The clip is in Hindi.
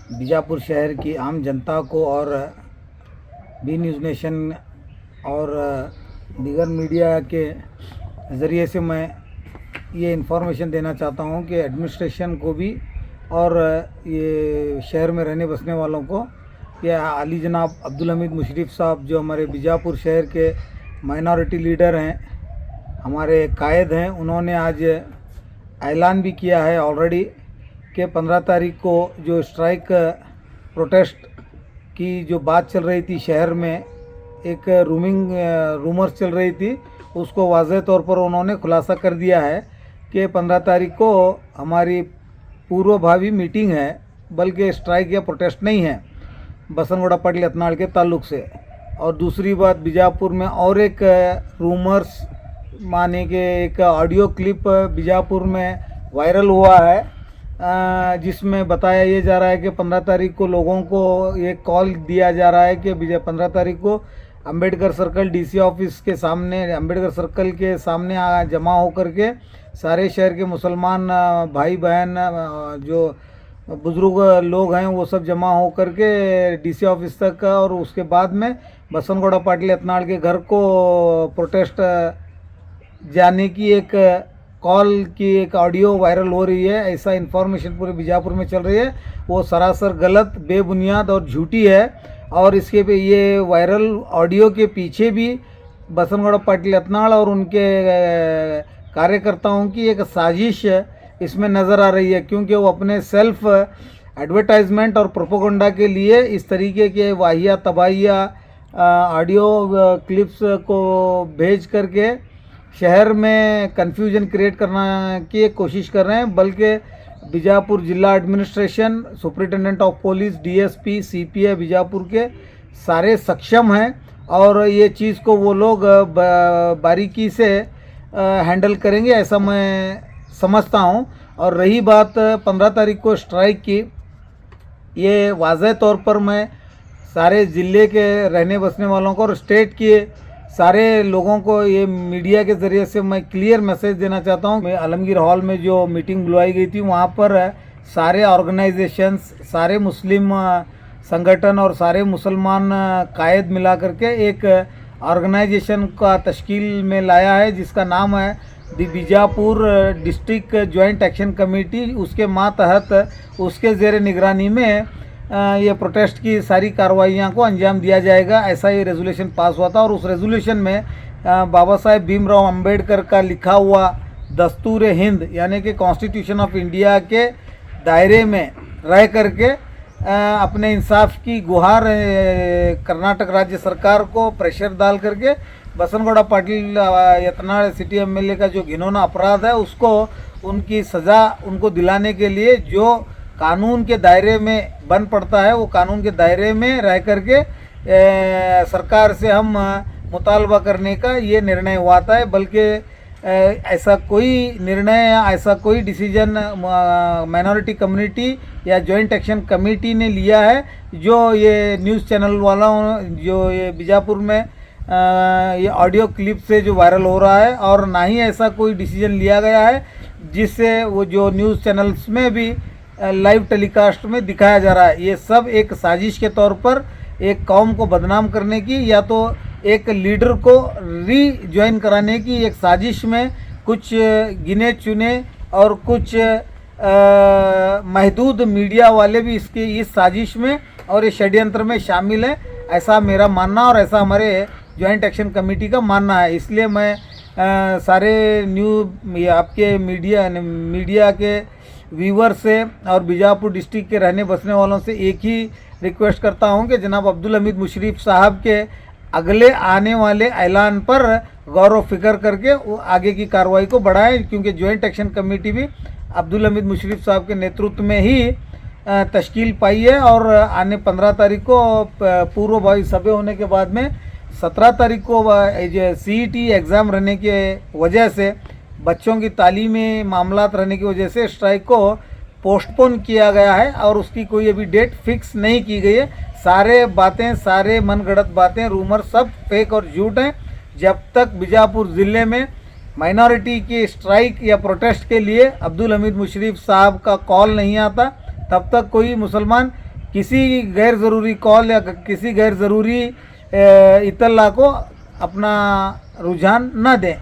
बीजापुर शहर की आम जनता को और बी न्यूज़ नेशन और दीगर मीडिया के ज़रिए से मैं ये इन्फॉर्मेशन देना चाहता हूँ कि एडमिनिस्ट्रेशन को भी और ये शहर में रहने बसने वालों को ये आली जनाब अब्दुल हमीद मुशर्रफ साहब जो हमारे बीजापुर शहर के माइनॉरिटी लीडर हैं, हमारे कायद हैं, उन्होंने आज ऐलान भी किया है ऑलरेडी कि 15 तारीख को जो स्ट्राइक प्रोटेस्ट की जो बात चल रही थी शहर में, एक रूमर्स चल रही थी, उसको वाज़ेह तौर पर उन्होंने खुलासा कर दिया है कि 15 तारीख को हमारी पूर्वभावी मीटिंग है, बल्कि स्ट्राइक या प्रोटेस्ट नहीं है बसनगोड़ा पाटिल यत्नाल के ताल्लुक़ से। और दूसरी बात, बीजापुर में और एक रूमर्स माने कि एक ऑडियो क्लिप बीजापुर में वायरल हुआ है जिसमें बताया ये जा रहा है कि 15 तारीख को लोगों को ये कॉल दिया जा रहा है कि 15 तारीख को अंबेडकर सर्कल डीसी ऑफिस के सामने, अंबेडकर सर्कल के सामने जमा होकर के सारे शहर के मुसलमान भाई बहन जो बुज़ुर्ग लोग हैं वो सब जमा होकर के डीसी ऑफिस तक, और उसके बाद में बसनगोड़ा पाटिल यत्नाल के घर को प्रोटेस्ट जाने की एक कॉल की एक ऑडियो वायरल हो रही है। ऐसा इन्फॉर्मेशन पूरे बीजापुर में चल रही है, वो सरासर गलत, बेबुनियाद और झूठी है। और इसके पे ये वायरल ऑडियो के पीछे भी बसनगोड़ा पाटिल यत्नाल और उनके कार्यकर्ताओं की एक साजिश इसमें नज़र आ रही है, क्योंकि वो अपने सेल्फ एडवर्टाइजमेंट और प्रोपोगंडा के लिए इस तरीके के वाहिया तबाहिया ऑडियो क्लिप्स को भेज करके शहर में कन्फ्यूजन क्रिएट करना की कोशिश कर रहे हैं। बल्कि बीजापुर जिला administration, superintendent of police, DSP, CPI Bijapur के सारे सक्षम हैं और ये चीज़ को वो लोग बारीकी से हैंडल करेंगे, ऐसा मैं समझता हूं। और रही बात 15 तारीख को स्ट्राइक की, ये वाज़ेह तौर पर मैं सारे ज़िले के रहने बसने वालों को और स्टेट के सारे लोगों को ये मीडिया के ज़रिए से मैं क्लियर मैसेज देना चाहता हूँ। मैं आलमगीर हॉल में जो मीटिंग बुलवाई गई थी, वहाँ पर सारे ऑर्गेनाइजेशंस, सारे मुस्लिम संगठन और सारे मुसलमान कायद मिला करके एक ऑर्गेनाइजेशन का तश्कील में लाया है जिसका नाम है the Bijapur district joint action committee. उसके मातहत उसके ज़ेर निगरानी में ये प्रोटेस्ट की सारी कार्रवाइयाँ को अंजाम दिया जाएगा, ऐसा ये रेजोल्यूशन पास हुआ था। और उस रेजोल्यूशन में बाबा साहेब भीमराव अंबेडकर का लिखा हुआ दस्तूर हिंद यानी कि कॉन्स्टिट्यूशन ऑफ इंडिया के दायरे में रह करके अपने इंसाफ की गुहार कर्नाटक राज्य सरकार को प्रेशर डाल करके बसनगोड़ा पाटिल यत्नाल सिटी एमएलए का जो घिनौना अपराध है उसको उनकी सज़ा उनको दिलाने के लिए जो कानून के दायरे में बन पड़ता है, वो कानून के दायरे में रह करके सरकार से हम मुतालबा करने का ये निर्णय हुआ था। बल्कि ऐसा कोई निर्णय या ऐसा कोई डिसीजन माइनॉरिटी कम्युनिटी या जॉइंट एक्शन कमेटी ने लिया है जो ये न्यूज़ चैनल वालों जो ये बीजापुर में ये ऑडियो क्लिप से जो वायरल हो रहा है, और ना ही ऐसा कोई डिसीजन लिया गया है जिससे वो जो न्यूज़ चैनल्स में भी लाइव टेलीकास्ट में दिखाया जा रहा है। ये सब एक साजिश के तौर पर एक कौम को बदनाम करने की या तो एक लीडर को रीजॉइन कराने की एक साजिश में कुछ गिने चुने और कुछ महदूद मीडिया वाले भी इसकी इस साजिश में और इस षड्यंत्र में शामिल हैं, ऐसा मेरा मानना और ऐसा हमारे जॉइंट एक्शन कमेटी का मानना है। इसलिए मैं सारे आपके मीडिया के व्यूवर से और बीजापुर डिस्ट्रिक्ट के रहने बसने वालों से एक ही रिक्वेस्ट करता हूं कि जनाब अब्दुल हमीद मुशर्रफ साहब के अगले आने वाले ऐलान पर गौर व फिक्र करके वो आगे की कार्रवाई को बढ़ाएं, क्योंकि जॉइंट एक्शन कमेटी भी अब्दुल हमीद मुशर्रफ साहब के नेतृत्व में ही तश्कील पाई है। और आने 15 तारीख को पूर्वभावी सभा होने के बाद में 17 तारीख को सीईटी एग्ज़ाम रहने के वजह से, बच्चों की तालीमी मामलात रहने की वजह से स्ट्राइक को पोस्टपोन किया गया है और उसकी कोई अभी डेट फिक्स नहीं की गई है। सारे बातें, सारे मनगढ़ंत बातें, रूमर सब फेक और झूठ हैं। जब तक बीजापुर ज़िले में माइनॉरिटी की स्ट्राइक या प्रोटेस्ट के लिए अब्दुल हमीद मुशर्रफ साहब का कॉल नहीं आता, तब तक कोई मुसलमान किसी गैर ज़रूरी कॉल या किसी गैर ज़रूरी इत्तला को अपना रुझान न दें।